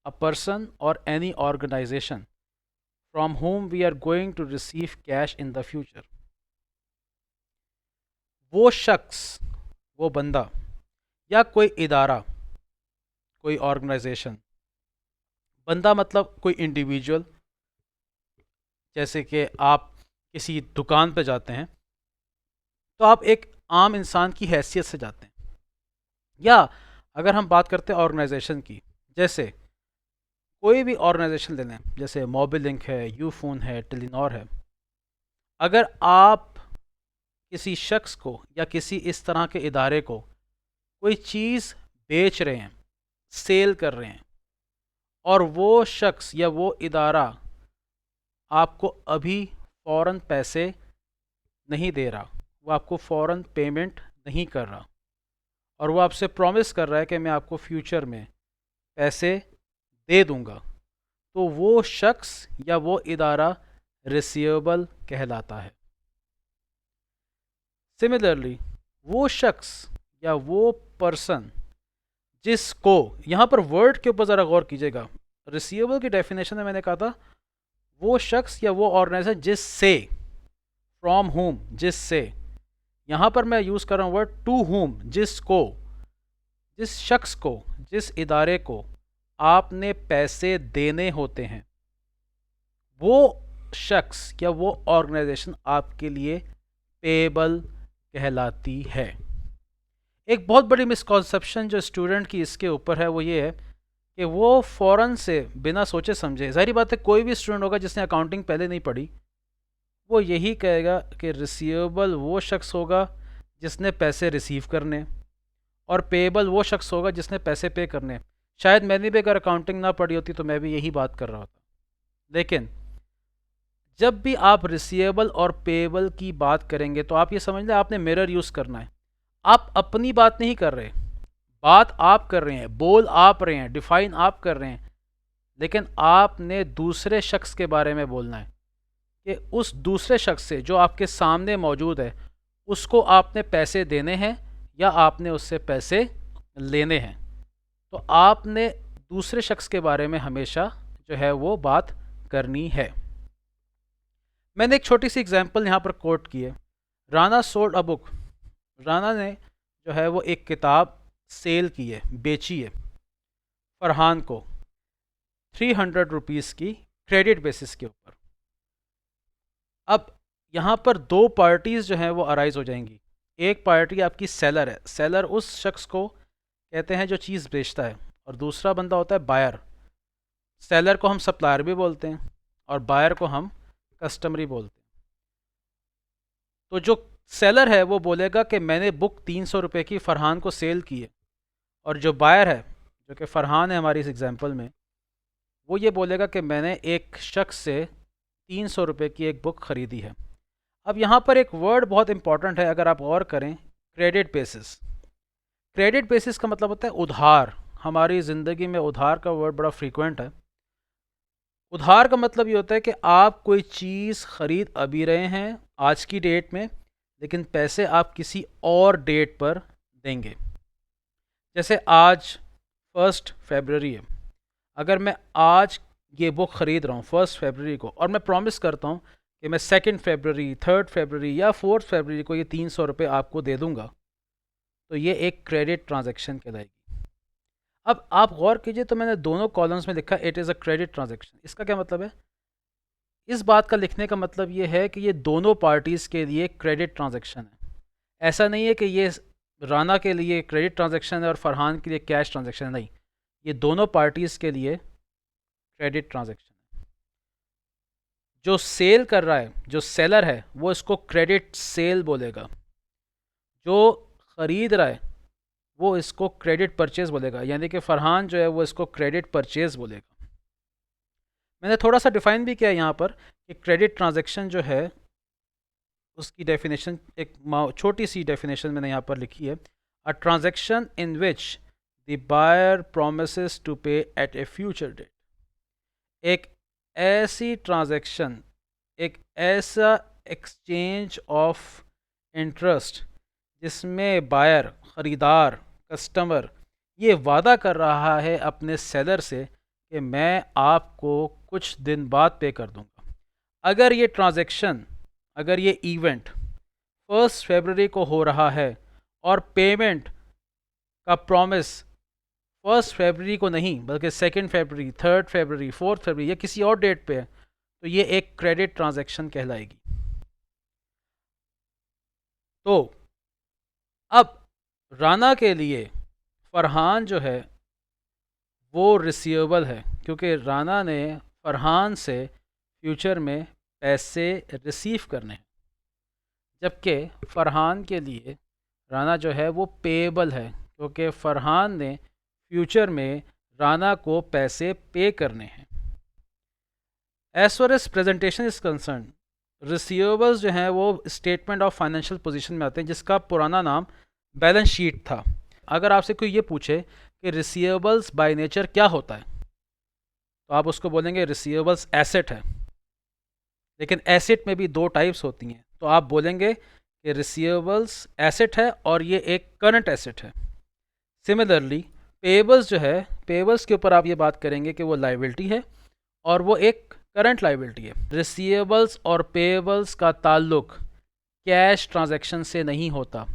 a person or any organization from whom we are going to receive cash in the future. वो शख्स, वो बंदा या कोई इदारा, कोई ऑर्गेनाइजेशन, बंदा मतलब कोई इंडिविजुअल, जैसे कि आप किसी दुकान पे जाते हैं तो आप एक आम इंसान की हैसियत से जाते हैं, या अगर हम बात करते हैं ऑर्गेनाइजेशन की, जैसे कोई भी ऑर्गेनाइजेशन ले लें, जैसे मोबिलिंक है, यूफोन है, टेलीनॉर है। अगर आप किसी शख्स को या किसी इस तरह के इदारे को कोई चीज़ बेच रहे हैं, सेल कर रहे हैं, और वो शख्स या वो इदारा आपको अभी फ़ौरन पैसे नहीं दे रहा, वो आपको फ़ौरन पेमेंट नहीं कर रहा, और वो आपसे प्रॉमिस कर रहा है कि मैं आपको फ्यूचर में पैसे दे दूंगा, तो वो शख्स या वो इदारा रिसीवेबल कहलाता है। सिमिलरली वो शख्स या वो पर्सन जिसको, यहाँ पर वर्ड के ऊपर ज़रा गौर कीजिएगा, रिसीवेबल की डेफिनेशन में मैंने कहा था वो शख्स या वो ऑर्गेनाइजेशन जिससे, फ्रॉम होम, जिससे, यहाँ पर मैं यूज़ कर रहा हूँ वर्ड टू होम, जिसको, जिस शख्स को, जिस इदारे को आपने पैसे देने होते हैं, वो शख्स या वो ऑर्गेनाइजेशन आपके लिए पेबल कहलाती है। एक बहुत बड़ी मिसकॉन्सेप्शन जो स्टूडेंट की इसके ऊपर है वो ये है कि वो फ़ौरन से बिना सोचे समझे, ज़ाहिर बात है कोई भी स्टूडेंट होगा जिसने अकाउंटिंग पहले नहीं पढ़ी, वो यही कहेगा कि रिसीवेबल वो शख्स होगा जिसने पैसे रिसीव करने, और पेएबल वो शख्स होगा जिसने पैसे पे करने। शायद मैंने भी अगर अकाउंटिंग ना पढ़ी होती तो मैं भी यही बात कर रहा होता। लेकिन जब भी आप रिसीवेबल और पेएबल की बात करेंगे तो आप ये समझ लें आपने मिरर यूज़ करना है। आप अपनी बात नहीं कर रहे, बात आप कर रहे हैं, बोल आप रहे हैं, डिफाइन आप कर रहे हैं, लेकिन आपने दूसरे शख्स के बारे में बोलना है कि उस दूसरे शख्स से जो आपके सामने मौजूद है उसको आपने पैसे देने हैं या आपने उससे पैसे लेने हैं। तो आपने दूसरे शख्स के बारे में हमेशा जो है वो बात करनी है। मैंने एक छोटी सी एग्जांपल यहाँ पर कोट की है। Rana sold a book, Rana ने जो है वो एक किताब सेल की है, बेची है फरहान को 300 रुपीज़ की क्रेडिट बेसिस के ऊपर। अब यहाँ पर दो पार्टीज़ जो हैं वो अराइज हो जाएंगी। एक पार्टी आपकी सेलर है, सेलर उस शख्स को कहते हैं जो चीज़ बेचता है, और दूसरा बंदा होता है बायर। सेलर को हम सप्लायर भी बोलते हैं और बायर को हम कस्टमर ही बोलते हैं। तो जो सेलर है वो बोलेगा कि मैंने बुक 300 रुपये की फ़रहान को सेल की है, और जो बायर है जो कि फ़रहान है हमारी इस एग्जांपल में, वो ये बोलेगा कि मैंने एक शख्स से 300 रुपये की एक बुक ख़रीदी है। अब यहाँ पर एक वर्ड बहुत इंपॉर्टेंट है, अगर आप गौर करें, क्रेडिट बेसिस। क्रेडिट बेसिस का मतलब होता है उधार। हमारी ज़िंदगी में उधार का वर्ड बड़ा फ्रीक्वेंट है। उधार का मतलब ये होता है कि आप कोई चीज़ ख़रीद अभी रहे हैं आज की डेट में, लेकिन पैसे आप किसी और डेट पर देंगे। जैसे आज 1 फरवरी है, अगर मैं आज ये बुक ख़रीद रहा हूँ 1 फरवरी को, और मैं प्रॉमिस करता हूँ कि मैं 2 फरवरी, 3 फरवरी या 4 फरवरी को ये 300 रुपये आपको दे दूँगा, तो ये एक क्रेडिट ट्रांजैक्शन कहलाएगी। अब आप गौर कीजिए, तो मैंने दोनों कॉलम्स में लिखा it is a credit transaction. इसका क्या मतलब है? इस बात का लिखने का मतलब ये है कि ये दोनों पार्टीज़ के लिए क्रेडिट ट्रांजैक्शन है। ऐसा नहीं है कि ये राना के लिए क्रेडिट ट्रांजैक्शन है और फरहान के लिए कैश ट्रांजैक्शन है, नहीं, ये दोनों पार्टीज़ के लिए क्रेडिट ट्रांजैक्शन है। जो सेल कर रहा है, जो सेलर है, वो इसको क्रेडिट सेल बोलेगा। जो ख़रीद रहा है वो इसको क्रेडिट परचेज़ बोलेगा, यानी कि फ़रहान जो है वो इसको क्रेडिट परचेज़ बोलेगा। मैंने थोड़ा सा डिफ़ाइन भी किया यहाँ पर कि क्रेडिट ट्रांजैक्शन जो है उसकी डेफिनेशन, एक छोटी सी डेफिनेशन मैंने यहाँ पर लिखी है। A transaction in which the buyer promises to pay at a future date. एक ऐसी ट्रांजैक्शन, एक ऐसा एक्सचेंज ऑफ इंटरेस्ट जिसमें बायर, ख़रीदार, कस्टमर ये वादा कर रहा है अपने सेलर से कि मैं आपको कुछ दिन बाद पे कर दूंगा। अगर ये ट्रांजैक्शन, अगर ये इवेंट 1 फरवरी को हो रहा है और पेमेंट का प्रॉमिस 1 फरवरी को नहीं बल्कि 2 फरवरी, 3 फरवरी, 4 फरवरी या किसी और डेट पे है, तो ये एक क्रेडिट ट्रांजैक्शन कहलाएगी। तो अब राना के लिए फरहान जो है वो रिसीवेबल है, क्योंकि राना ने फरहान से फ्यूचर में पैसे रिसीव करने हैं, जबकि फरहान के लिए राना जो है वो पेएबल है, क्योंकि फरहान ने फ्यूचर में राना को पैसे पे करने हैं। As far as presentation is concern, receivables जो हैं वो स्टेटमेंट ऑफ फाइनेंशियल पोजीशन में आते हैं, जिसका पुराना नाम बैलेंस शीट था। अगर आपसे कोई ये पूछे कि रिसीवेबल्स बाय नेचर क्या होता है, तो आप उसको बोलेंगे रिसीवेबल्स एसेट है। लेकिन एसेट में भी 2 टाइप्स होती हैं, तो आप बोलेंगे कि रिसीवेबल्स एसेट है और ये एक करंट एसेट है। सिमिलरली पेएबल्स जो है, पेएबल्स के ऊपर आप ये बात करेंगे कि वो लाइबिलिटी है और वो एक करंट लाइबिलिटी है। रिसीवेबल्स और पेएबल्स का ताल्लुक कैश ट्रांजैक्शन से नहीं होता।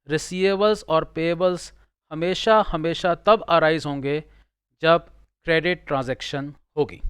रिसीवेबल्स और पेएबल्स हमेशा हमेशा तब अराइज होंगे जब क्रेडिट ट्रांजैक्शन होगी।